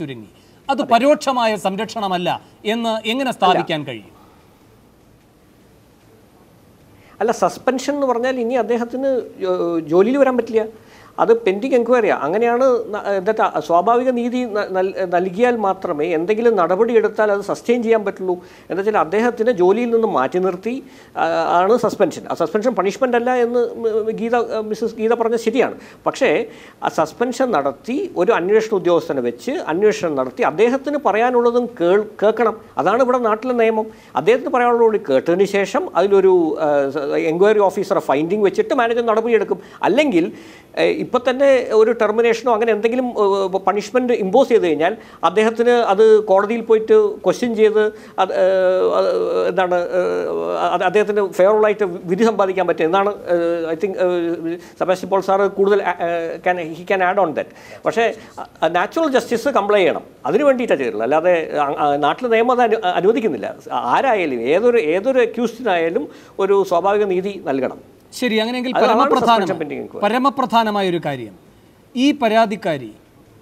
ചുരുങ്ങി. അത് പരോക്ഷമായ സംരക്ഷണമല്ല എന്ന് എങ്ങനെ സ്ഥാപിക്കാൻ കഴിയും? അല്ല, സസ്പെൻഷൻ എന്ന് പറഞ്ഞാൽ ഇനി അദ്ദേഹത്തിന് ജോലിയിൽ വരാൻ പറ്റില്ല. അത് പെൻഡിങ് എൻക്വയറിയാണ്. അങ്ങനെയാണ് എന്താ സ്വാഭാവിക നീതി നൽകിയാൽ മാത്രമേ എന്തെങ്കിലും നടപടി എടുത്താൽ അത് സസ്റ്റെയിൻ ചെയ്യാൻ പറ്റുള്ളൂ. എന്താ വെച്ചാൽ അദ്ദേഹത്തിന് ജോലിയിൽ നിന്ന് മാറ്റി നിർത്തി ആണ് സസ്പെൻഷൻ. ആ സസ്പെൻഷൻ പണിഷ്മെൻ്റ് അല്ല എന്ന് മിസ്സസ് ഗീത പറഞ്ഞത് ശരിയാണ്. പക്ഷേ ആ സസ്പെൻഷൻ നടത്തി ഒരു അന്വേഷണ ഉദ്യോഗസ്ഥനെ വെച്ച് അന്വേഷണം നടത്തി അദ്ദേഹത്തിന് പറയാനുള്ളതും കേൾക്കണം. അതാണ് ഇവിടെ നാട്ടിലെ നിയമം. അദ്ദേഹത്തിന് പറയാനുള്ളത് കേട്ടതിന് ശേഷം അതിലൊരു എൻക്വയറി ഓഫീസറെ ഫൈൻഡിങ് വെച്ചിട്ട് മാനേജർ നടപടിയെടുക്കും. അല്ലെങ്കിൽ ഇപ്പം തന്നെ ഒരു ടെർമിനേഷനോ അങ്ങനെ എന്തെങ്കിലും പണിഷ്മെൻറ്റ് ഇമ്പോസ് ചെയ്ത് കഴിഞ്ഞാൽ അദ്ദേഹത്തിന് അത് കോടതിയിൽ പോയിട്ട് ക്വസ്റ്റ്യൻ ചെയ്ത് എന്താണ് അദ്ദേഹത്തിന് ഫെയറുള്ളായിട്ട് വിധി സമ്പാദിക്കാൻ പറ്റും എന്നാണ് I think Sebastian Paul sir കൂടുതൽ he can add on that. പക്ഷേ നാച്ചുറൽ ജസ്റ്റിസ് കംപ്ലൈ ചെയ്യണം, അതിന് വേണ്ടിയിട്ടാണ് ചെയ്തിട്ടുള്ളത്. അല്ലാതെ നാട്ടിലെ നിയമം അത് അനുവദിക്കുന്നില്ല. ആരായാലും ഏതൊരു അക്യൂസ്ഡിനായാലും ഒരു സ്വാഭാവിക നീതി നൽകണം. ശരി, അങ്ങനെയെങ്കിൽ പരമപ്രധാനമായ ഒരു കാര്യം, ഈ പരാതിക്കാരി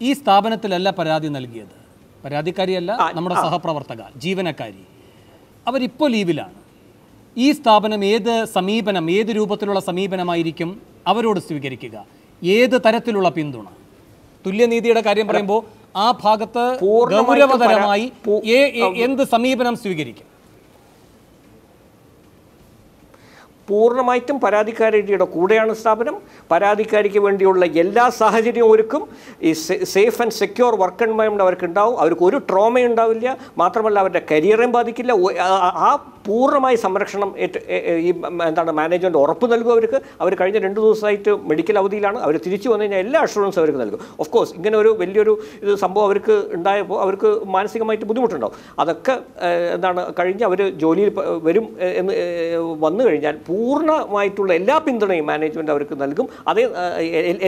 ഈ സ്ഥാപനത്തിലല്ല പരാതി നൽകിയത്. പരാതിക്കാരിയല്ല, നമ്മുടെ സഹപ്രവർത്തക ജീവനക്കാരി. അവരിപ്പോൾ ലീവിലാണ്. ഈ സ്ഥാപനം ഏത് രൂപത്തിലുള്ള സമീപനമായിരിക്കും അവരോട് സ്വീകരിക്കുക? ഏത് തരത്തിലുള്ള പിന്തുണ? തുല്യനീതിയുടെ കാര്യം പറയുമ്പോൾ ആ ഭാഗത്ത് ഗൗരവതരമായി എന്ത് സമീപനം സ്വീകരിക്കും? പൂർണ്ണമായിട്ടും പരാതിക്കാരിയുടെ കൂടെയാണ് സ്ഥാപനം. പരാതിക്കാരിക്ക് വേണ്ടിയുള്ള എല്ലാ സാഹചര്യവും ഒരുക്കും. ഈ safe and secure work environment അവർക്ക് ഉണ്ടാവും. അവർക്ക് ഒരു ട്രോമയും ഉണ്ടാവില്ല. മാത്രമല്ല അവരുടെ കരിയറേയും ബാധിക്കില്ല. ആ പൂർണ്ണമായ സംരക്ഷണം ഈ എന്താണ് മാനേജ്മെൻറ്റ് ഉറപ്പ് നൽകും അവർക്ക്. അവർ കഴിഞ്ഞ 2 ദിവസമായിട്ട് മെഡിക്കൽ അവധിയിലാണ്. അവർ തിരിച്ചു വന്നു കഴിഞ്ഞാൽ എല്ലാ അഷുറൻസും അവർക്ക് നൽകും. ഓഫ് കോഴ്സ് ഇങ്ങനെ ഒരു വലിയൊരു സംഭവം അവർക്ക് ഉണ്ടായപ്പോൾ അവർക്ക് മാനസികമായിട്ട് ബുദ്ധിമുട്ടുണ്ടാവും. അതൊക്കെ എന്താണ് കഴിഞ്ഞ് അവർ ജോലിയിൽ വരും എന്ന് വന്നു കഴിഞ്ഞാൽ പൂർണ്ണമായിട്ടുള്ള എല്ലാ പിന്തുണയും മാനേജ്മെൻറ്റ് അവർക്ക് നൽകും. അതേ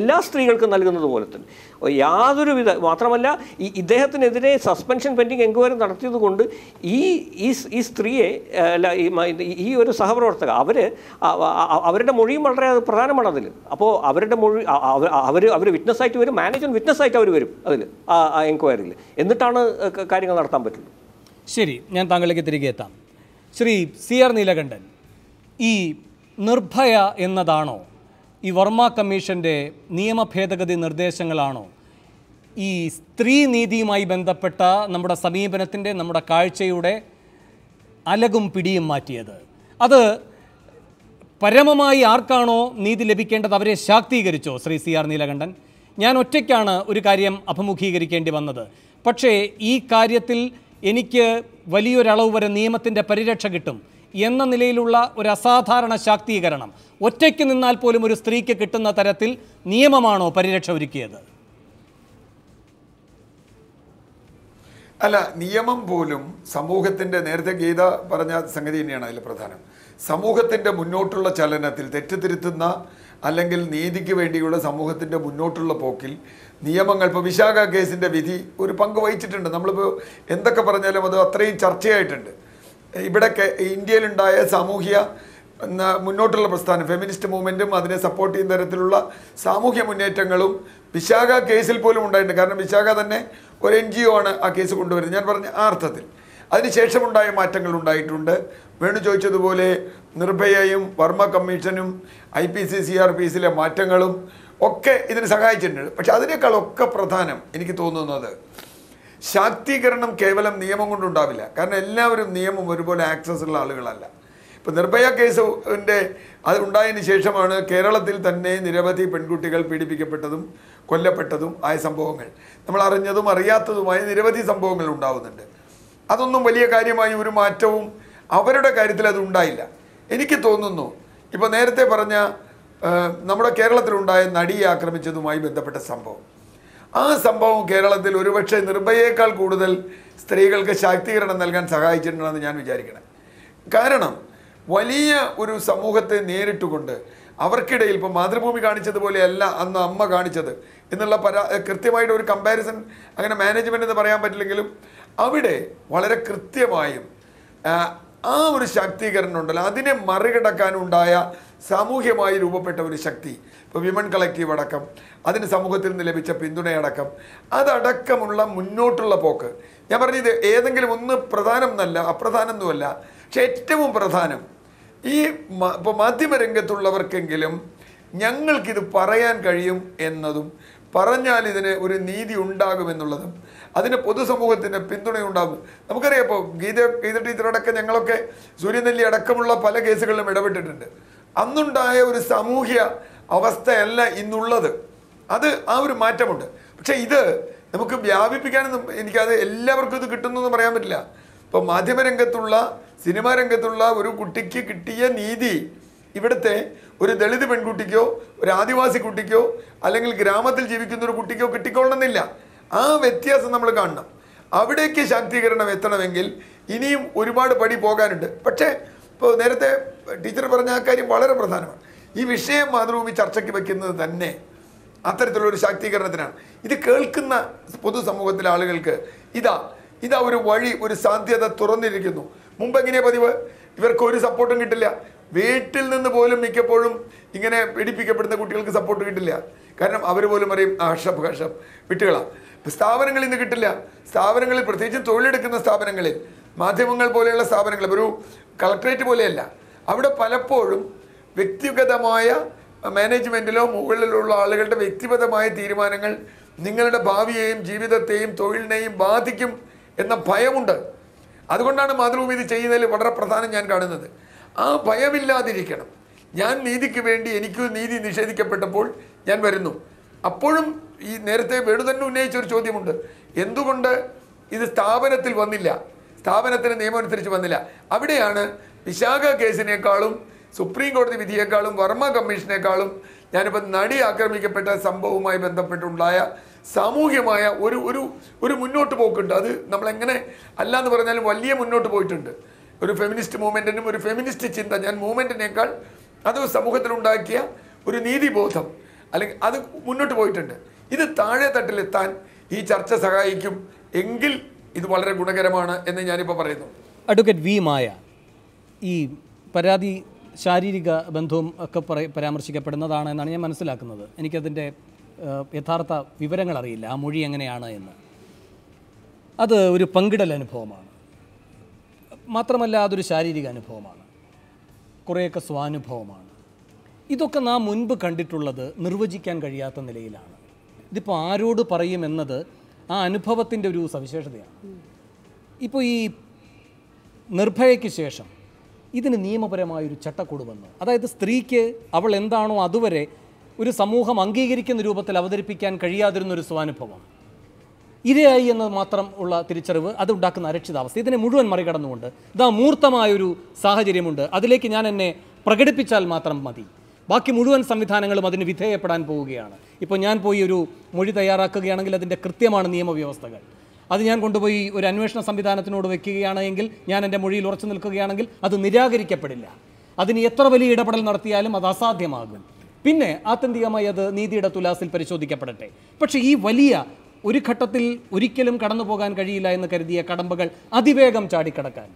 എല്ലാ സ്ത്രീകൾക്കും നൽകുന്നത് പോലെ തന്നെ യാതൊരുവിധ. മാത്രമല്ല ഇദ്ദേഹത്തിനെതിരെ സസ്പെൻഷൻ പെൻഡിങ് എൻക്വയറി നടത്തിയത് കൊണ്ട് ഈ സ്ത്രീയെ അല്ല ഈ ഒരു സഹപ്രവർത്തക അവരുടെ മൊഴിയും വളരെ പ്രധാനമാണ് അതിൽ. അപ്പോൾ അവരുടെ മൊഴി അവർ വിറ്റ്നസ്സായിട്ട് വരും, മാനേജ്മെൻറ്റ് വിറ്റ്നസ്സായിട്ട് അവർ വരും അതിൽ ആ എൻക്വയറിയിൽ. എന്നിട്ടാണ് കാര്യങ്ങൾ നടത്താൻ പറ്റുള്ളൂ. ശരി, ഞാൻ താങ്കളിലേക്ക് തിരികെ എത്താം. ശ്രീ CR നീലകണ്ഠൻ, ഈ നിർഭയ എന്നതാണോ, ഈ വർമ്മ കമ്മീഷൻ്റെ നിയമ ഭേദഗതി നിർദ്ദേശങ്ങളാണോ ഈ സ്ത്രീ നീതിയുമായി ബന്ധപ്പെട്ട നമ്മുടെ സമീപനത്തിൻ്റെ, നമ്മുടെ കാഴ്ചയുടെ അലകും പിടിയും മാറ്റിയത്? അത് പരമമായി ആർക്കാണോ നീതി ലഭിക്കേണ്ടത് അവരെ ശാക്തീകരിച്ചോ ശ്രീ CR നീലകണ്ഠൻ? ഞാൻ ഒറ്റയ്ക്കാണ് ഒരു കാര്യം അഭിമുഖീകരിക്കേണ്ടി വന്നത്. പക്ഷേ ഈ കാര്യത്തിൽ എനിക്ക് വലിയൊരളവ് വരെ നിയമത്തിൻ്റെ പരിരക്ഷ കിട്ടും എന്ന നിലയിലുള്ള ഒരു അസാധാരണ ശാക്തീകരണം ഒറ്റയ്ക്ക് നിന്നാൽ പോലും ഒരു സ്ത്രീക്ക് കിട്ടുന്ന തരത്തിൽ നിയമമാണോ പരിരക്ഷ ഒരുക്കിയത്? അല്ല, നിയമം പോലും സമൂഹത്തിൻ്റെ, നേരത്തെ ഗീത പറഞ്ഞ സംഗതി തന്നെയാണ് അതിൽ പ്രധാനം. സമൂഹത്തിൻ്റെ മുന്നോട്ടുള്ള ചലനത്തിൽ തെറ്റുതിരുത്തുന്ന അല്ലെങ്കിൽ നീതിക്ക് വേണ്ടിയുള്ള സമൂഹത്തിൻ്റെ മുന്നോട്ടുള്ള പോക്കിൽ നിയമങ്ങൾ, ഇപ്പോൾ വിശാഖ കേസിൻ്റെ വിധി ഒരു പങ്ക് വഹിച്ചിട്ടുണ്ട്. നമ്മളിപ്പോൾ എന്തൊക്കെ പറഞ്ഞാലും അത് അത്രയും ചർച്ചയായിട്ടുണ്ട്. ഇവിടെ ഇന്ത്യയിലുണ്ടായ സാമൂഹ്യ മുന്നോട്ടുള്ള പ്രസ്ഥാനം, ഫെമിനിസ്റ്റ് മൂവ്മെൻറ്റും അതിനെ സപ്പോർട്ട് ചെയ്യുന്ന തരത്തിലുള്ള സാമൂഹ്യ മുന്നേറ്റങ്ങളും വിശാഖ കേസിൽ പോലും ഉണ്ടായിട്ടുണ്ട്. കാരണം വിശാഖ തന്നെ ഒരു NGO ആണ് ആ കേസ് കൊണ്ടുവരുന്നത്. ഞാൻ പറഞ്ഞ ആ അർത്ഥത്തിൽ അതിനുശേഷമുണ്ടായ മാറ്റങ്ങൾ ഉണ്ടായിട്ടുണ്ട്. വേണു ചോദിച്ചതുപോലെ നിർഭയയും വർമ്മ കമ്മീഷനും IPC CRPCയിലെ മാറ്റങ്ങളും ഒക്കെ ഇതിന് സഹായിച്ചിട്ടുണ്ട്. പക്ഷെ അതിനേക്കാളൊക്കെ പ്രധാനം എനിക്ക് തോന്നുന്നത് ശാക്തീകരണം കേവലം നിയമം കൊണ്ടുണ്ടാവില്ല. കാരണം എല്ലാവരും നിയമം ഒരുപോലെ ആക്സസ് ഉള്ള ആളുകളല്ല. ഇപ്പോൾ നിർഭയ കേസിൻ്റെ അത് ഉണ്ടായതിന് ശേഷമാണ് കേരളത്തിൽ തന്നെ നിരവധി പെൺകുട്ടികൾ പീഡിപ്പിക്കപ്പെട്ടതും കൊല്ലപ്പെട്ടതും ആയ സംഭവങ്ങൾ, നമ്മൾ അറിഞ്ഞതും അറിയാത്തതുമായ നിരവധി സംഭവങ്ങൾ ഉണ്ടാവുന്നുണ്ട്. അതൊന്നും വലിയ കാര്യമായി ഒരു മാറ്റവും അവരുടെ കാര്യത്തിൽ അത് ഉണ്ടായില്ല. എനിക്ക് തോന്നുന്നു ഇപ്പോൾ നേരത്തെ പറഞ്ഞ നമ്മുടെ കേരളത്തിലുണ്ടായ നടിയെ ആക്രമിച്ചതുമായി ബന്ധപ്പെട്ട സംഭവം, ആ സംഭവം കേരളത്തിൽ ഒരുപക്ഷെ നിർഭയേക്കാൾ കൂടുതൽ സ്ത്രീകൾക്ക് ശാക്തീകരണം നൽകാൻ സഹായിച്ചിട്ടുണ്ടെന്ന് ഞാൻ വിചാരിക്കണം. കാരണം വലിയ ഒരു സമൂഹത്തെ നേരിട്ടുകൊണ്ട് അവർക്കിടയിൽ ഇപ്പോൾ മാതൃഭൂമി കാണിച്ചതുപോലെയല്ല അന്ന് അമ്മ കാണിച്ചത് എന്നുള്ള കൃത്യമായിട്ട് ഒരു കമ്പാരിസൺ അങ്ങനെ മാനേജ്മെൻ്റ് എന്ന് പറയാൻ പറ്റില്ലെങ്കിലും അവിടെ വളരെ കൃത്യമായും ആ ഒരു ശാക്തീകരണം ഉണ്ടല്ലോ, അതിനെ മറികടക്കാനുണ്ടായ സാമൂഹ്യമായി രൂപപ്പെട്ട ഒരു ശക്തി, ഇപ്പോൾ വിമൺ കളക്റ്റീവ് അടക്കം, അതിന് സമൂഹത്തിൽ നിന്ന് ലഭിച്ച പിന്തുണയടക്കം, അതടക്കമുള്ള മുന്നോട്ടുള്ള പോക്ക്. ഞാൻ പറഞ്ഞത് ഏതെങ്കിലും ഒന്ന് പ്രധാനം എന്നല്ല, അപ്രധാനമൊന്നുമല്ല, പക്ഷെ ഏറ്റവും പ്രധാനം ഈ ഇപ്പോൾ മാധ്യമരംഗത്തുള്ളവർക്കെങ്കിലും ഞങ്ങൾക്കിത് പറയാൻ കഴിയും എന്നതും, പറഞ്ഞാൽ ഇതിന് ഒരു നീതി ഉണ്ടാകുമെന്നുള്ളതും, അതിന് പൊതുസമൂഹത്തിൻ്റെ പിന്തുണയുണ്ടാകും. നമുക്കറിയാം, ഇപ്പോൾ ഗീത ടീച്ചറടക്കം ഞങ്ങളൊക്കെ സൂര്യനെല്ലി അടക്കമുള്ള പല കേസുകളിലും ഇടപെട്ടിട്ടുണ്ട്. അന്നുണ്ടായ ഒരു സാമൂഹ്യ അവസ്ഥയല്ല ഇന്നുള്ളത്. അത് ആ ഒരു മാറ്റമുണ്ട്. പക്ഷേ ഇത് നമുക്ക് വ്യാപിപ്പിക്കാനൊന്നും, എനിക്കത് എല്ലാവർക്കും ഇത് കിട്ടുന്നു പറയാൻ പറ്റില്ല. ഇപ്പോൾ മാധ്യമരംഗത്തുള്ള, സിനിമാ രംഗത്തുള്ള ഒരു കുട്ടിക്ക് കിട്ടിയ നീതി ഇവിടുത്തെ ഒരു ദളിത് പെൺകുട്ടിക്കോ ഒരു ആദിവാസി കുട്ടിക്കോ അല്ലെങ്കിൽ ഗ്രാമത്തിൽ ജീവിക്കുന്ന ഒരു കുട്ടിക്കോ കിട്ടിക്കൊള്ളണമെന്നില്ല. ആ വ്യത്യാസം നമ്മൾ കാണണം. അവിടേക്ക് ശാക്തീകരണം എത്തണമെങ്കിൽ ഇനിയും ഒരുപാട് പടി പോകാനുണ്ട്. പക്ഷേ ഇപ്പോൾ നേരത്തെ ടീച്ചർ പറഞ്ഞ ആ കാര്യം വളരെ പ്രധാനമാണ്. ഈ വിഷയം മാതൃഭൂമി ചർച്ചയ്ക്ക് വയ്ക്കുന്നത് തന്നെ അത്തരത്തിലുള്ളൊരു ശാക്തീകരണത്തിനാണ്. ഇത് കേൾക്കുന്ന പൊതുസമൂഹത്തിലെ ആളുകൾക്ക് ഇതാ ഒരു വഴി, ഒരു സാധ്യത തുറന്നിരിക്കുന്നു. മുമ്പ് എങ്ങനെയാ പതിവ്? ഇവർക്ക് ഒരു സപ്പോർട്ടും കിട്ടില്ല. വീട്ടിൽ നിന്ന് പോലും മിക്കപ്പോഴും ഇങ്ങനെ പീഡിപ്പിക്കപ്പെടുന്ന കുട്ടികൾക്ക് സപ്പോർട്ട് കിട്ടില്ല. കാരണം അവർ പോലും പറയും ഹർഷപ്പ് വിട്ടുകളാണ്. സ്ഥാപനങ്ങളിൽ നിന്ന് കിട്ടില്ല. സ്ഥാപനങ്ങളിൽ, പ്രത്യേകിച്ചും തൊഴിലെടുക്കുന്ന സ്ഥാപനങ്ങളിൽ, മാധ്യമങ്ങൾ പോലെയുള്ള സ്ഥാപനങ്ങൾ, ഒരു കളക്ട്രേറ്റ് പോലെയല്ല, അവിടെ പലപ്പോഴും വ്യക്തിഗതമായ മാനേജ്മെൻറ്റിലോ മുകളിലുള്ള ആളുകളുടെ വ്യക്തിഗതമായ തീരുമാനങ്ങൾ നിങ്ങളുടെ ഭാവിയെയും ജീവിതത്തെയും തൊഴിലിനെയും ബാധിക്കും എന്ന ഭയമുണ്ട്. അതുകൊണ്ടാണ് മാതൃഭൂമി ഇത് ചെയ്യുന്നതിൽ വളരെ പ്രധാനം ഞാൻ കാണുന്നത്. ആ ഭയമില്ലാതിരിക്കണം. ഞാൻ നീതിക്ക് വേണ്ടി, എനിക്ക് നീതി നിഷേധിക്കപ്പെട്ടപ്പോൾ ഞാൻ വരുന്നു. അപ്പോഴും ഈ നേരത്തെ വേണു തന്നെ ഉന്നയിച്ച ഒരു ചോദ്യമുണ്ട്, എന്തുകൊണ്ട് ഇത് സ്ഥാപനത്തിൽ വന്നില്ല, സ്ഥാപനത്തിന് നിയമം അനുസരിച്ച് വന്നില്ല? അവിടെയാണ് വിശാഖ കേസിനേക്കാളും സുപ്രീം കോടതി വിധിയേക്കാളും വർമ്മ കമ്മീഷനേക്കാളും ഞാനിപ്പോൾ നടി ആക്രമിക്കപ്പെട്ട സംഭവവുമായി ബന്ധപ്പെട്ടുണ്ടായ സാമൂഹ്യമായ ഒരു മുന്നോട്ട് പോക്കുണ്ട്. അത് നമ്മളെങ്ങനെ അല്ലാന്ന് പറഞ്ഞാലും വലിയ മുന്നോട്ട് പോയിട്ടുണ്ട്. ഒരു ഫെമിനിസ്റ്റ് മൂവ്മെൻറ്റിനും ഒരു ഫെമിനിസ്റ്റ് ചിന്ത, ഞാൻ മൂവ്മെൻറ്റിനേക്കാൾ അത് സമൂഹത്തിലുണ്ടാക്കിയ ഒരു നീതിബോധം, അല്ലെങ്കിൽ അത് മുന്നോട്ട് പോയിട്ടുണ്ട്. ഇത് താഴെ തട്ടിലെത്താൻ ഈ ചർച്ച സഹായിക്കും എങ്കിൽ ഇത് വളരെ ഗുണകരമാണ് എന്ന് ഞാനിപ്പോൾ പറയുന്നു. അഡ്വക്കേറ്റ് വി മായ, ഈ പരാതി ശാരീരിക ബന്ധവും ഒക്കെ പരാമർശിക്കപ്പെടുന്നതാണ് എന്നാണ് ഞാൻ മനസ്സിലാക്കുന്നത്. എനിക്കതിൻ്റെ യഥാർത്ഥ വിവരങ്ങൾ അറിയില്ല, ആ മൊഴി എങ്ങനെയാണ് എന്ന്. അത് ഒരു പങ്കിടൽ അനുഭവമാണ്, മാത്രമല്ല അതൊരു ശാരീരിക അനുഭവമാണ്, കുറേയൊക്കെ സ്വാനുഭവമാണ്. ഇതൊക്കെ നാം മുൻപ് കണ്ടിട്ടുള്ളത് നിർവചിക്കാൻ കഴിയാത്ത നിലയിലാണ്. ഇതിപ്പോൾ ആരോട് പറയുമെന്നത് ആ അനുഭവത്തിൻ്റെ ഒരു സവിശേഷതയാണ്. ഇപ്പോൾ ഈ നിർഭയയ്ക്ക് ശേഷം ഇതിന് നിയമപരമായൊരു ചട്ടക്കൂട് വന്നു. അതായത് സ്ത്രീക്ക് അവൾ എന്താണോ അതുവരെ ഒരു സമൂഹം അംഗീകരിക്കുന്ന രൂപത്തിൽ അവതരിപ്പിക്കാൻ കഴിയാതിരുന്നൊരു സ്വാനുഭവം, ഇരയായി എന്ന് മാത്രം ഉള്ള തിരിച്ചറിവ്, അതുണ്ടാക്കുന്ന അരക്ഷിതാവസ്ഥ, ഇതിനെ മുഴുവൻ മറികടന്നുകൊണ്ട് ഇതാ മൂർത്തമായൊരു സാഹചര്യമുണ്ട്, അതിലേക്ക് ഞാൻ എന്നെ പ്രകടിപ്പിച്ചാൽ മാത്രം മതി, ബാക്കി മുഴുവൻ സംവിധാനങ്ങളും അതിന് വിധേയപ്പെടാൻ പോവുകയാണ്. ഇപ്പോൾ ഞാൻ പോയി ഒരു മൊഴി തയ്യാറാക്കുകയാണെങ്കിൽ അതിൻ്റെ കൃത്യമാണ് നിയമവ്യവസ്ഥകൾ. അത് ഞാൻ കൊണ്ടുപോയി ഒരു അന്വേഷണ സംവിധാനത്തിനോട് വെക്കുകയാണെങ്കിൽ, ഞാൻ എൻ്റെ മൊഴിയിൽ ഉറച്ചു നിൽക്കുകയാണെങ്കിൽ അത് നിരാകരിക്കപ്പെടില്ല. അതിന് എത്ര വലിയ ഇടപെടൽ നടത്തിയാലും അത് അസാധ്യമാകും. പിന്നെ ആത്യന്തികമായി അത് നീതിയുടെ തുലാസിൽ പരിശോധിക്കപ്പെടട്ടെ. പക്ഷേ ഈ വലിയ ഒരു ഘട്ടത്തിൽ ഒരിക്കലും കടന്നു പോകാൻ കഴിയില്ല എന്ന് കരുതിയ കടമ്പകൾ അതിവേഗം ചാടിക്കടക്കാൻ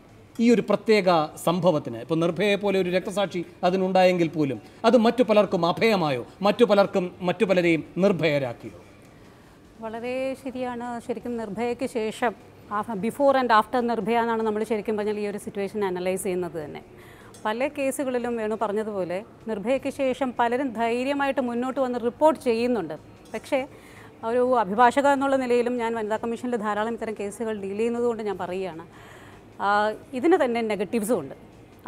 ഈ ഒരു പ്രത്യേക സംഭവത്തിന്, ഇപ്പോൾ നിർഭയയെ പോലെ ഒരു രക്തസാക്ഷി അതിനുണ്ടായെങ്കിൽ പോലും അത് മറ്റു പലർക്കും അഭയമായോ, മറ്റു പലരെയും നിർഭയരാക്കിയോ? വളരെ ശരിയാണ്. ശരിക്കും നിർഭയയ്ക്ക് ശേഷം, ബിഫോർ ആൻഡ് ആഫ്റ്റർ നിർഭയ എന്നാണ് നമ്മൾ ശരിക്കും പറഞ്ഞാൽ ഈ ഒരു സിറ്റുവേഷൻ അനലൈസ് ചെയ്യുന്നത് തന്നെ. പല കേസുകളിലും വേണു പറഞ്ഞതുപോലെ നിർഭയയ്ക്ക് ശേഷം പലരും ധൈര്യമായിട്ട് മുന്നോട്ട് വന്ന് റിപ്പോർട്ട് ചെയ്യുന്നുണ്ട്. പക്ഷേ ഒരു അഭിഭാഷക എന്നുള്ള നിലയിലും ഞാൻ വനിതാ കമ്മീഷനിൽ ധാരാളം ഇത്തരം കേസുകൾ ഡീൽ ചെയ്യുന്നതുകൊണ്ട് ഞാൻ പറയുകയാണ്, ഇതിന് തന്നെ നെഗറ്റീവ്സും ഉണ്ട്.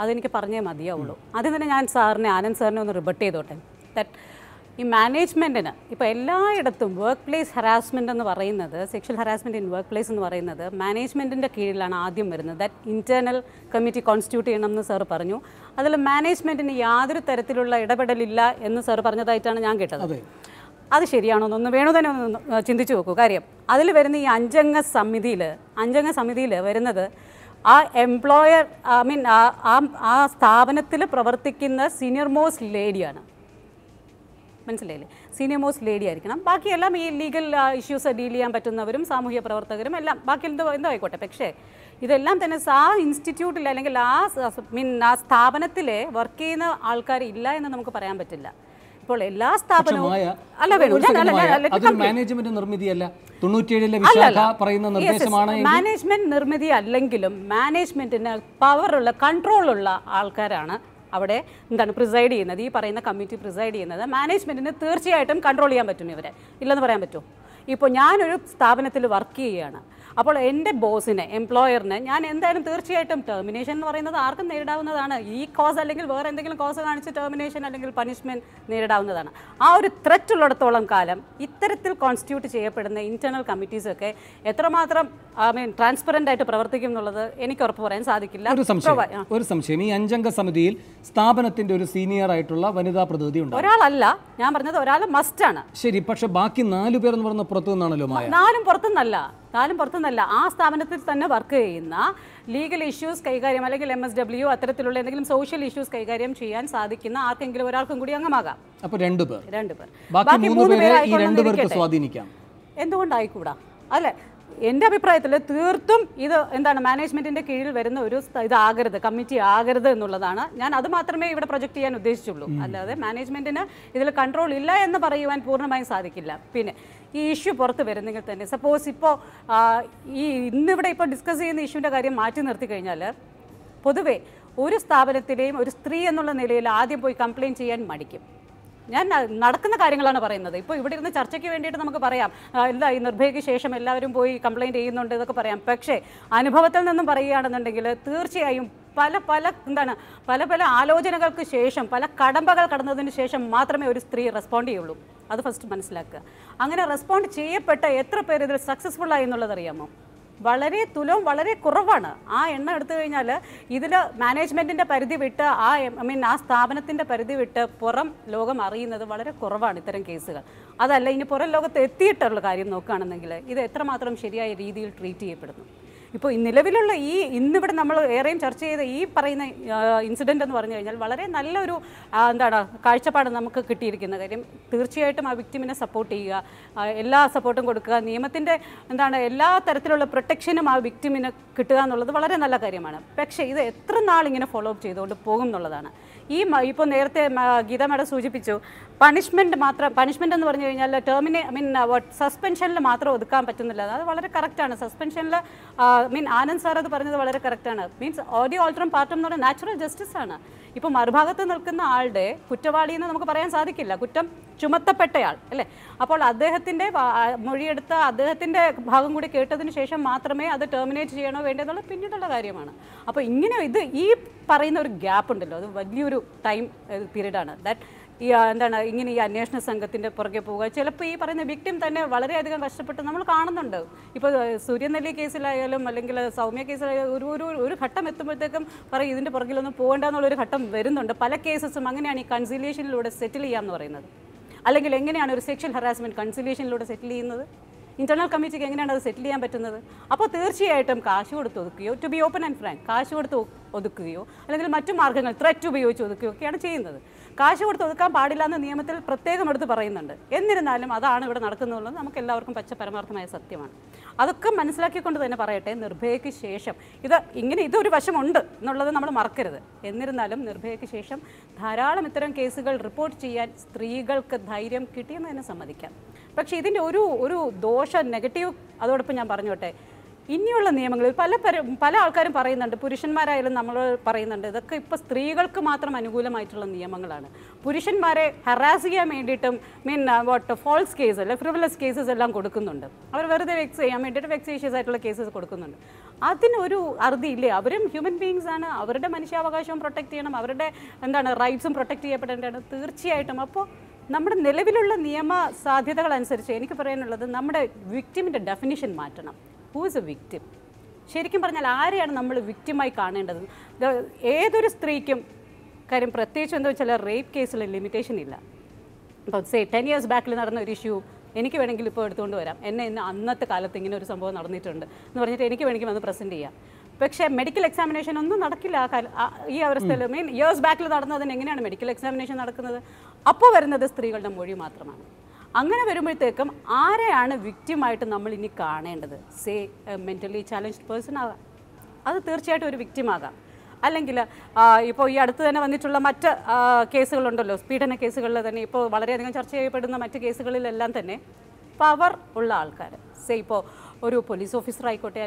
അതെനിക്ക് പറഞ്ഞേ മതിയാവുള്ളൂ. ആദ്യം തന്നെ ഞാൻ ആനന്ദ് സാറിനെ ഒന്ന് റിബട്ട് ചെയ്തോട്ടെ. ദാറ്റ് ഈ മാനേജ്മെൻറ്റിന് ഇപ്പോൾ എല്ലായിടത്തും വർക്ക് പ്ലേസ് ഹറാസ്മെൻറ്റ് എന്ന് പറയുന്നത്, sexual harassment in work place എന്ന് പറയുന്നത് മാനേജ്മെൻറ്റിൻ്റെ കീഴിലാണ് ആദ്യം വരുന്നത്. ദാറ്റ് ഇൻറ്റേർണൽ കമ്മിറ്റി കോൺസ്റ്റിറ്റ്യൂട്ട് ചെയ്യണമെന്ന് സാർ പറഞ്ഞു. അതിൽ മാനേജ്മെൻറ്റിന് യാതൊരു തരത്തിലുള്ള ഇടപെടലില്ല എന്ന് സാർ പറഞ്ഞതായിട്ടാണ് ഞാൻ കേട്ടത്. അത് ശരിയാണോ എന്നൊന്ന് വേണു തന്നെ ഒന്ന് ചിന്തിച്ചു നോക്കൂ. കാര്യം അതിൽ വരുന്ന ഈ അഞ്ചംഗ സമിതിയിൽ വരുന്നത് ആ എംപ്ലോയർ, ആ സ്ഥാപനത്തിൽ പ്രവർത്തിക്കുന്ന സീനിയർ മോസ്റ്റ് ലേഡിയാണ്. മനസ്സിലായില്ലേ? സീനിയർ മോസ്റ്റ് ലേഡി ആയിരിക്കണം. ബാക്കിയെല്ലാം ഈ ലീഗൽ ഇഷ്യൂസ് ഡീൽ ചെയ്യാൻ പറ്റുന്നവരും സാമൂഹ്യ പ്രവർത്തകരും എല്ലാം ബാക്കി എന്തോ ആയിക്കോട്ടെ. പക്ഷേ ഇതെല്ലാം തന്നെ ആ ഇൻസ്റ്റിറ്റ്യൂട്ടിൽ അല്ലെങ്കിൽ ആ സ്ഥാപനത്തിൽ വർക്ക് ചെയ്യുന്ന ആൾക്കാർ ഇല്ല എന്ന് നമുക്ക് പറയാൻ പറ്റില്ല. ഇപ്പോൾ എല്ലാ സ്ഥാപനവും മാനേജ്മെന്റ് നിർമ്മിതിയല്ല, 97-ലെ വിശാഖ പറയുന്ന നിർദ്ദേശമാണ്. മാനേജ്മെന്റ് നിർമ്മിതി അല്ലെങ്കിലും മാനേജ്മെന്റിന് പവറുള്ള കൺട്രോളുള്ള ആൾക്കാരാണ് അവിടെ പ്രിസൈഡ് ചെയ്യുന്നത്. ഈ പറയുന്ന കമ്മിറ്റി പ്രിസൈഡ് ചെയ്യുന്നത് മാനേജ്മെന്റിന് തീർച്ചയായിട്ടും കൺട്രോൾ ചെയ്യാൻ പറ്റും. ഇവരെ ഇല്ലെന്ന് പറയാൻ പറ്റുമോ? ഇപ്പോൾ ഞാനൊരു സ്ഥാപനത്തിൽ വർക്ക് ചെയ്യുകയാണ്. അപ്പോൾ എൻ്റെ ബോസിനെ, എംപ്ലോയറിനെ ഞാൻ എന്തായാലും തീർച്ചയായിട്ടും ടെർമിനേഷൻ എന്ന് പറയുന്നത് ആർക്കും നേരിടാവുന്നതാണ്. ഈ കോസ് അല്ലെങ്കിൽ വേറെ എന്തെങ്കിലും കോസ് കാണിച്ച് ടെർമിനേഷൻ അല്ലെങ്കിൽ പണിഷ്മെൻറ്റ് നേരിടാവുന്നതാണ്. ആ ഒരു ത്രെറ്റ് ഉള്ളിടത്തോളം കാലം ഇത്തരത്തിൽ കോൺസ്റ്റിറ്റ്യൂട്ട് ചെയ്യപ്പെടുന്ന ഇൻറ്റേർണൽ കമ്മിറ്റീസൊക്കെ എത്രമാത്രം ട്രാൻസ്പെറൻ്റ് ആയിട്ട് പ്രവർത്തിക്കും എന്നുള്ളത് എനിക്ക് ഉറപ്പ് പറയാൻ സാധിക്കില്ല. ഒരു സംശയം, ഈ 5-അംഗ സമിതിയിൽ സ്ഥാപനത്തിന്റെ ഒരു സീനിയർ ആയിട്ടുള്ള വനിതാ പ്രതിനിധി ഉണ്ട്. ഒരാളല്ല ഞാൻ പറഞ്ഞത്, ഒരാൾ മസ്റ്റാണ്. ശരി, പക്ഷെ ബാക്കി 4 പേർ എന്ന് പറഞ്ഞ പുറത്തു നിന്നാണല്ലോ. 4 പുറത്തുനിന്നല്ല, ആ സ്ഥാപനത്തിൽ തന്നെ വർക്ക് ചെയ്യുന്ന ലീഗൽ ഇഷ്യൂസ് കൈകാര്യം അല്ലെങ്കിൽ MSW അത്തരത്തിലുള്ള എന്തെങ്കിലും സോഷ്യൽ ഇഷ്യൂസ് കൈകാര്യം ചെയ്യാൻ സാധിക്കുന്ന ആർക്കെങ്കിലും ഒരാൾക്കും കൂടി അംഗമാകാം. അപ്പോൾ 2 പേർ. ബാക്കി 3 പേരെ സ്വാധീനിക്കാം. എന്തുകൊണ്ടായിക്കൂടാ? അല്ലെ, എൻ്റെ അഭിപ്രായത്തിൽ തീർത്തും ഇത് മാനേജ്മെന്റിന്റെ കീഴിൽ വരുന്ന ഒരു ഇതാകരുത്, കമ്മിറ്റി ആകരുത് എന്നുള്ളതാണ്. ഞാൻ അത് മാത്രമേ ഇവിടെ പ്രൊജക്ട് ചെയ്യാൻ ഉദ്ദേശിച്ചുള്ളൂ. അല്ലാതെ മാനേജ്മെന്റിന് ഇതിൽ കൺട്രോൾ ഇല്ല എന്ന് പറയുവാൻ പൂർണ്ണമായും സാധിക്കില്ല. പിന്നെ ഈ ഇഷ്യൂ പുറത്ത് വരുന്നെങ്കിൽ തന്നെ സപ്പോസ് ഇപ്പോൾ ഇന്നിവിടെ ഇപ്പോൾ ഡിസ്കസ് ചെയ്യുന്ന ഇഷ്യൂവിൻ്റെ കാര്യം മാറ്റി നിർത്തി കഴിഞ്ഞാൽ പൊതുവെ ഒരു സ്ഥാപനത്തിലെയും ഒരു സ്ത്രീ എന്നുള്ള നിലയിൽ ആദ്യം പോയി കംപ്ലയിൻറ്റ് ചെയ്യാൻ മടിക്കും. ഞാൻ നടക്കുന്ന കാര്യങ്ങളാണ് പറയുന്നത്. ഇപ്പോൾ ഇവിടെ ഇരുന്ന് ചർച്ചയ്ക്ക് വേണ്ടിയിട്ട് നമുക്ക് പറയാം, ഈ നിർഭയയ്ക്ക് ശേഷം എല്ലാവരും പോയി കംപ്ലയിൻറ്റ് ചെയ്യുന്നുണ്ട് എന്നൊക്കെ പറയാം. പക്ഷേ അനുഭവത്തിൽ നിന്നും പറയുകയാണെന്നുണ്ടെങ്കിൽ തീർച്ചയായും പല ആലോചനകൾക്ക് ശേഷം, പല കടമ്പകൾ കടന്നതിന് ശേഷം മാത്രമേ ഒരു സ്ത്രീ റെസ്പോണ്ട് ചെയ്യുള്ളൂ. അത് ഫസ്റ്റ് മനസ്സിലാക്കുക. അങ്ങനെ റെസ്പോണ്ട് ചെയ്യപ്പെട്ട എത്ര പേര് ഇതിൽ സക്സസ്ഫുൾ ആയി എന്നുള്ളത് അറിയാമോ? വളരെ കുറവാണ്. ആ എണ്ണം എടുത്തു കഴിഞ്ഞാൽ ഇതിൽ മാനേജ്മെൻറ്റിൻ്റെ പരിധി വിട്ട് ആ സ്ഥാപനത്തിൻ്റെ പരിധി വിട്ട് പുറം ലോകം അറിയുന്നത് വളരെ കുറവാണ് ഇത്തരം കേസുകൾ. അതല്ല, ഇനി പുറം ലോകത്ത് എത്തിയിട്ടുള്ള കാര്യം നോക്കുകയാണെന്നെങ്കിൽ ഇത് എത്രമാത്രം ശരിയായ രീതിയിൽ ട്രീറ്റ് ചെയ്യപ്പെടുന്നു. ഇപ്പോൾ നിലവിലുള്ള ഇന്നിവിടെ നമ്മൾ ഏറെയും ചർച്ച ചെയ്ത ഈ പറയുന്ന ഇൻസിഡൻ്റ് എന്ന് പറഞ്ഞു കഴിഞ്ഞാൽ വളരെ നല്ലൊരു കാഴ്ചപ്പാട് നമുക്ക് കിട്ടിയിരിക്കുന്ന കാര്യം. തീർച്ചയായിട്ടും ആ വിക്ടിമിനെ സപ്പോർട്ട് ചെയ്യുക, എല്ലാ സപ്പോർട്ടും കൊടുക്കുക, നിയമത്തിൻ്റെ എല്ലാ തരത്തിലുള്ള പ്രൊട്ടക്ഷനും ആ വിക്ടിമിന് കിട്ടുക എന്നുള്ളത് വളരെ നല്ല കാര്യമാണ്. പക്ഷേ ഇത് എത്ര നാളിങ്ങനെ ഫോളോ അപ്പ് ചെയ്തുകൊണ്ട് പോകും എന്നുള്ളതാണ്. ഇപ്പോൾ നേരത്തെ ഗീത മാഡം സൂചിപ്പിച്ചു, പണിഷ്മെൻ്റ് എന്ന് പറഞ്ഞു കഴിഞ്ഞാൽ സസ്പെൻഷനിൽ മാത്രം ഒതുക്കാൻ പറ്റുന്നില്ല. അത് വളരെ കറക്റ്റാണ്. സസ്പെൻഷനിൽ ആനന്ദ് സാർ അത് പറഞ്ഞത് വളരെ കറക്റ്റാണ്. ഓഡിയോ ഓൾട്ടറും പാർട്ടും എന്ന് പറഞ്ഞാൽ നാച്ചുറൽ ജസ്റ്റിസ് ആണ്. ഇപ്പോൾ മറുഭാഗത്ത് നിൽക്കുന്ന ആളുടെ കുറ്റവാളി എന്ന് നമുക്ക് പറയാൻ സാധിക്കില്ല, കുറ്റം ചുമത്തപ്പെട്ടയാൾ അല്ലേ. അപ്പോൾ അദ്ദേഹത്തിൻ്റെ മൊഴിയെടുത്ത അദ്ദേഹത്തിൻ്റെ ഭാഗം കൂടി കേട്ടതിന് ശേഷം മാത്രമേ അത് ടെർമിനേറ്റ് ചെയ്യണോ വേണ്ടതെന്നുള്ള പിന്നീടുള്ള കാര്യമാണ്. അപ്പോൾ ഇങ്ങനെ ഈ പറയുന്ന ഒരു ഗ്യാപ്പ് ഉണ്ടല്ലോ, അത് വലിയൊരു ടൈം പീരീഡാണ്. ദാറ്റ് ഇങ്ങനെ ഈ അന്വേഷണ സംഘത്തിൻ്റെ പുറകെ പോവുക. ചിലപ്പോൾ ഈ പറയുന്ന വിക്ടിം തന്നെ വളരെയധികം കഷ്ടപ്പെട്ട് നമ്മൾ കാണുന്നുണ്ട്. ഇപ്പോൾ സൂര്യനെല്ലി കേസിലായാലും അല്ലെങ്കിൽ സൗമ്യ കേസിലായാലും ഒരു ഘട്ടം എത്തുമ്പോഴത്തേക്കും പറയും ഇതിൻ്റെ പുറകിലൊന്നും പോകേണ്ട എന്നുള്ളൊരു ഘട്ടം വരുന്നുണ്ട്. പല കേസസും അങ്ങനെയാണ് ഈ കൺസിലിയേഷനിലൂടെ സെറ്റിൽ ചെയ്യാമെന്ന് പറയുന്നത്. അല്ലെങ്കിൽ എങ്ങനെയാണ് ഒരു സെക്ഷൽ ഹറാസ്മെൻറ്റ് കൺസിലിയേഷനിലൂടെ സെറ്റിൽ ചെയ്യുന്നത്? ഇന്റർണൽ കമ്മിറ്റിക്ക് എങ്ങനെയാണ് അത് സെറ്റിൽ ചെയ്യാൻ പറ്റുന്നത്? അപ്പോൾ തീർച്ചയായിട്ടും കാശ് കൊടുത്ത് ഒതുക്കുകയോ, to be open and frank, കാശ് കൊടുത്ത് ഒതുക്കുകയോ അല്ലെങ്കിൽ മറ്റു മാർഗ്ഗങ്ങൾ ത്രെറ്റ് ഉപയോഗിച്ച് ഒതുക്കുകയോ ഒക്കെയാണ് ചെയ്യുന്നത്. കാശ് കൊടുത്ത് ഒതുക്കാൻ പാടില്ല എന്ന് നിയമത്തിൽ പ്രത്യേകം എടുത്ത് പറയുന്നുണ്ട്. എന്നിരുന്നാലും അതാണ് ഇവിടെ നടക്കുന്നുള്ളത് നമുക്ക് എല്ലാവർക്കും പരമാർത്ഥമായ സത്യമാണ്. അതൊക്കെ മനസ്സിലാക്കിക്കൊണ്ട് തന്നെ പറയട്ടെ, നിർഭയയ്ക്ക് ശേഷം ഇതൊരു വശമുണ്ട് എന്നുള്ളത് നമ്മൾ മറക്കരുത്. എന്നിരുന്നാലും നിർഭയയ്ക്ക് ശേഷം ധാരാളം ഇത്തരം കേസുകൾ റിപ്പോർട്ട് ചെയ്യാൻ സ്ത്രീകൾക്ക് ധൈര്യം കിട്ടിയെന്ന് തന്നെ സമ്മതിക്കാം. പക്ഷേ ഇതിൻ്റെ ഒരു നെഗറ്റീവ് അതോടൊപ്പം ഞാൻ പറഞ്ഞോട്ടെ, ഇനിയുള്ള നിയമങ്ങളിൽ പല ആൾക്കാരും പറയുന്നുണ്ട്, പുരുഷന്മാരായാലും നമ്മൾ പറയുന്നുണ്ട്, ഇതൊക്കെ ഇപ്പോൾ സ്ത്രീകൾക്ക് മാത്രം അനുകൂലമായിട്ടുള്ള നിയമങ്ങളാണ്. പുരുഷന്മാരെ ഹറാസ് ചെയ്യാൻ വേണ്ടിയിട്ടും ഫോൾസ് കേസ് അല്ലെ ഫ്രിവലസ് കേസസ് എല്ലാം കൊടുക്കുന്നുണ്ട്. അവർ വെറുതെ വെക്സ് ചെയ്യാൻ വേണ്ടിയിട്ട് വെക്സേഷ്യസ് ആയിട്ടുള്ള കേസസ് കൊടുക്കുന്നുണ്ട്. അതിനൊരു അറുതിയില്ലേ? അവരും ഹ്യൂമൻ ബീങ്സ് ആണ്, അവരുടെ മനുഷ്യാവകാശവും പ്രൊട്ടക്റ്റ് ചെയ്യണം, അവരുടെ റൈറ്റ്സും പ്രൊട്ടക്റ്റ് ചെയ്യപ്പെടേണ്ടതാണ് തീർച്ചയായിട്ടും. അപ്പോൾ നമ്മുടെ നിലവിലുള്ള നിയമ സാധ്യതകൾ അനുസരിച്ച് എനിക്ക് പറയാനുള്ളത്, നമ്മുടെ വിക്ടിമിൻ്റെ ഡെഫിനിഷൻ മാറ്റണം. Who is A victim? ശരിക്കും പറഞ്ഞാൽ ആരെയാണ് നമ്മൾ വിക്ടിമായി കാണേണ്ടത്? ഏതൊരു സ്ത്രീക്കും കാര്യം പ്രത്യേകിച്ച് എന്താ വെച്ചാൽ റേപ്പ് കേസിൽ ലിമിറ്റേഷൻ ഇല്ല. ഇപ്പോൾ 10 years ബാക്കിൽ നടന്ന ഒരു ഇഷ്യൂ എനിക്ക് വേണമെങ്കിൽ ഇപ്പോൾ എടുത്തുകൊണ്ട് വരാം. എന്നെ അന്നത്തെ കാലത്ത് ഇങ്ങനെ ഒരു സംഭവം നടന്നിട്ടുണ്ട് എന്ന് പറഞ്ഞിട്ട് എനിക്ക് വേണമെങ്കിൽ വന്ന് പ്രസൻറ്റ് ചെയ്യാം. പക്ഷേ മെഡിക്കൽ എക്സാമിനേഷൻ ഒന്നും നടക്കില്ല ഈ അവസ്ഥയിൽ. ഇയേഴ്സ് ബാക്കിൽ നടന്നതിന് എങ്ങനെയാണ് മെഡിക്കൽ എക്സാമിനേഷൻ നടക്കുന്നത്? അപ്പോൾ വരുന്നത് സ്ത്രീകളുടെ മൊഴി മാത്രമാണ്. അങ്ങനെ വരുമ്പോഴത്തേക്കും ആരെയാണ് വിക്റ്റിമായിട്ട് നമ്മൾ ഇനി കാണേണ്ടത്? സേ മെൻ്റലി ചാലഞ്ച്ഡ് പേഴ്സൺ ആകാം, അത് തീർച്ചയായിട്ടും ഒരു വിക്റ്റിമാകാം. അല്ലെങ്കിൽ ഇപ്പോൾ ഈ അടുത്ത് തന്നെ വന്നിട്ടുള്ള മറ്റ് കേസുകളുണ്ടല്ലോ, പീഡന കേസുകളിൽ തന്നെ ഇപ്പോൾ വളരെയധികം ചർച്ച ചെയ്യപ്പെടുന്ന മറ്റ് കേസുകളിലെല്ലാം തന്നെ പവർ ഉള്ള ആൾക്കാർ, സേ ഇപ്പോൾ ഒരു പോലീസ് ഓഫീസർ ആയിക്കോട്ടെ,